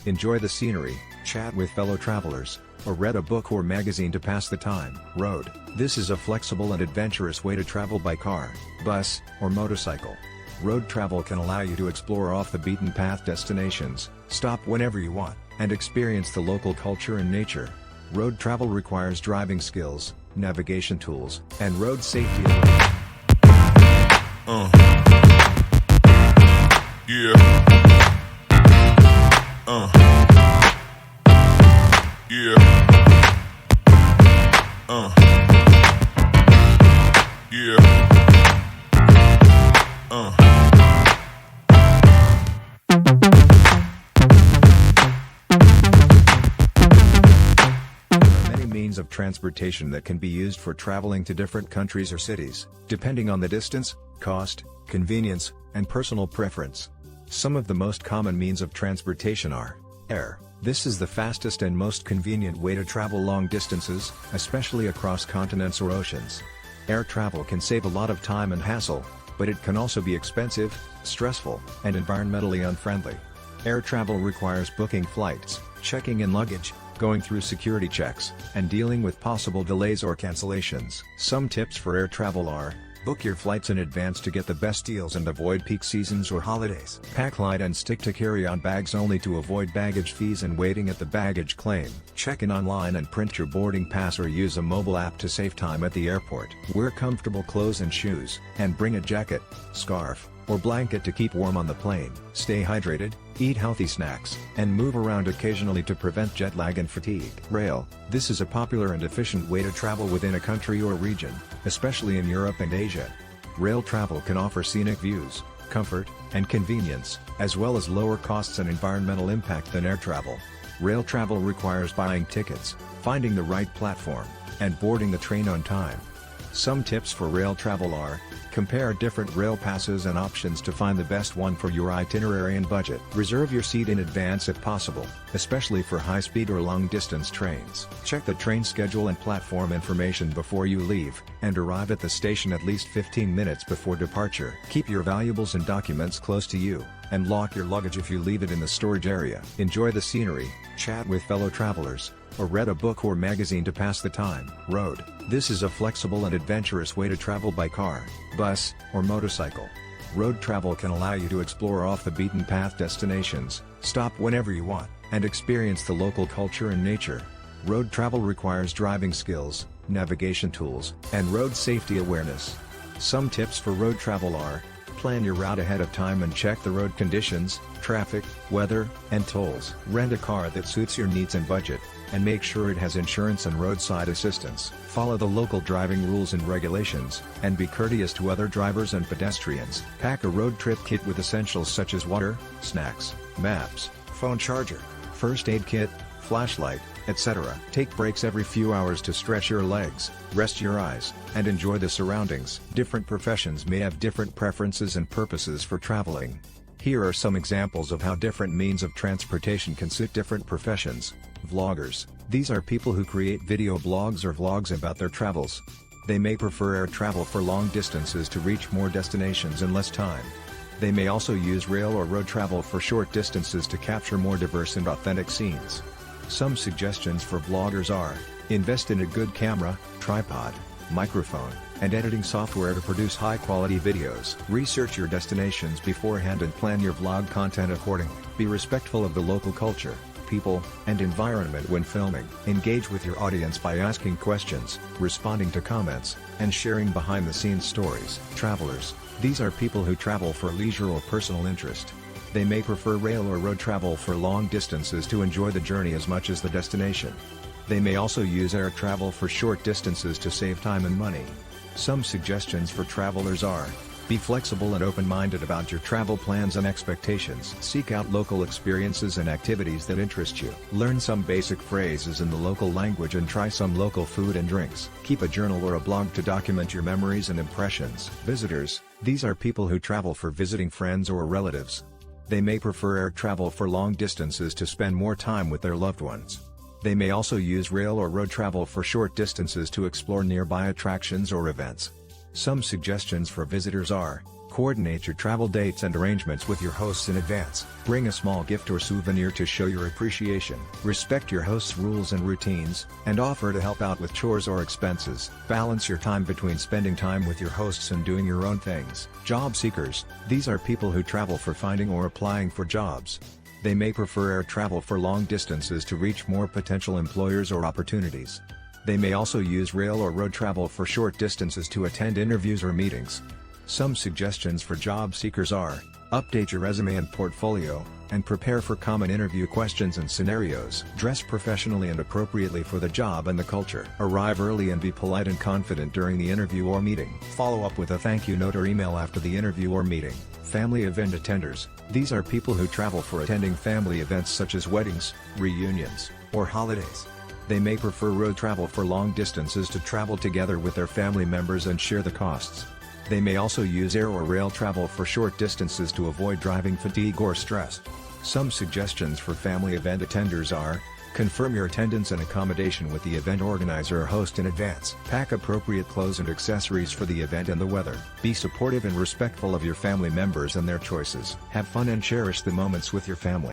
enjoy the scenery, chat with fellow travelers, or read a book or magazine to pass the time. Road. This is a flexible and adventurous way to travel by car, bus, or motorcycle. Road travel can allow you to explore off-the-beaten-path destinations, stop whenever you want, and experience the local culture and nature. Road travel requires driving skills, navigation tools, and road safety. Yeah. Yeah. Yeah. Means of transportation that can be used for traveling to different countries or cities, depending on the distance, cost, convenience, and personal preference. Some of the most common means of transportation are air. This is the fastest and most convenient way to travel long distances, especially across continents or oceans. Air travel can save a lot of time and hassle, but it can also be expensive, stressful, and environmentally unfriendly. Air travel requires booking flights, checking in luggage, going through security checks, and dealing with possible delays or cancellations. Some tips for air travel are: book your flights in advance to get the best deals and avoid peak seasons or holidays. Pack light and stick to carry-on bags only to avoid baggage fees and waiting at the baggage claim. Check in online and print your boarding pass or use a mobile app to save time at the airport. Wear comfortable clothes and shoes, and bring a jacket, scarf, or blanket to keep warm on the plane. Stay hydrated, eat healthy snacks, and move around occasionally to prevent jet lag and fatigue. Rail. This is a popular and efficient way to travel within a country or region, especially in Europe and Asia. Rail travel can offer scenic views, comfort, and convenience, as well as lower costs and environmental impact than air travel. Rail travel requires buying tickets, finding the right platform, and boarding the train on time. Some tips for rail travel are: compare different rail passes and options to find the best one for your itinerary and budget. Reserve your seat in advance if possible, especially for high-speed or long-distance trains. Check the train schedule and platform information before you leave, and arrive at the station at least 15 minutes before departure. Keep your valuables and documents close to you, and lock your luggage if you leave it in the storage area. Enjoy the scenery, chat with fellow travelers, or read a book or magazine to pass the time. Road. This is a flexible and adventurous way to travel by car, bus, or motorcycle. Road travel can allow you to explore off-the-beaten-path destinations, stop whenever you want, and experience the local culture and nature. Road travel requires driving skills, navigation tools, and road safety awareness. Some tips for road travel are: plan your route ahead of time and check the road conditions, traffic, weather, and tolls. Rent a car that suits your needs and budget, and make sure it has insurance and roadside assistance. Follow the local driving rules and regulations, and be courteous to other drivers and pedestrians. Pack a road trip kit with essentials such as water, snacks, maps, phone charger, first aid kit, flashlight, etc. Take breaks every few hours to stretch your legs, rest your eyes, and enjoy the surroundings. Different professions may have different preferences and purposes for traveling. Here are some examples of how different means of transportation can suit different professions. Vloggers. These are people who create video blogs or vlogs about their travels. They may prefer air travel for long distances to reach more destinations in less time. They may also use rail or road travel for short distances to capture more diverse and authentic scenes. Some suggestions for vloggers are: invest in a good camera, tripod, microphone, and editing software to produce high-quality videos. Research your destinations beforehand and plan your vlog content accordingly. Be respectful of the local culture, people, and environment when filming. Engage with your audience by asking questions, responding to comments, and sharing behind-the-scenes stories. Travelers. These are people who travel for leisure or personal interest. They may prefer rail or road travel for long distances to enjoy the journey as much as the destination. They may also use air travel for short distances to save time and money. Some suggestions for travelers are: be flexible and open-minded about your travel plans and expectations. Seek out local experiences and activities that interest you. Learn some basic phrases in the local language and try some local food and drinks. Keep a journal or a blog to document your memories and impressions. Visitors. These are people who travel for visiting friends or relatives. They may prefer air travel for long distances to spend more time with their loved ones. They may also use rail or road travel for short distances to explore nearby attractions or events. Some suggestions for visitors are: Coordinate your travel dates and arrangements with your hosts in advance. Bring a small gift or souvenir to show your appreciation. Respect your host's rules and routines, and offer to help out with chores or expenses. Balance your time between spending time with your hosts and doing your own things. Job seekers. These are people who travel for finding or applying for jobs. They may prefer air travel for long distances to reach more potential employers or opportunities. They may also use rail or road travel for short distances to attend interviews or meetings. Some suggestions for job seekers are: update your resume and portfolio, and prepare for common interview questions and scenarios. Dress professionally and appropriately for the job and the culture. Arrive early and be polite and confident during the interview or meeting. Follow up with a thank you note or email after the interview or meeting. Family event attenders. These are people who travel for attending family events such as weddings, reunions, or holidays. They may prefer road travel for long distances to travel together with their family members and share the costs. They may also use air or rail travel for short distances to avoid driving fatigue or stress. Some suggestions for family event attenders are: confirm your attendance and accommodation with the event organizer or host in advance. Pack appropriate clothes and accessories for the event and the weather. Be supportive and respectful of your family members and their choices. Have fun and cherish the moments with your family.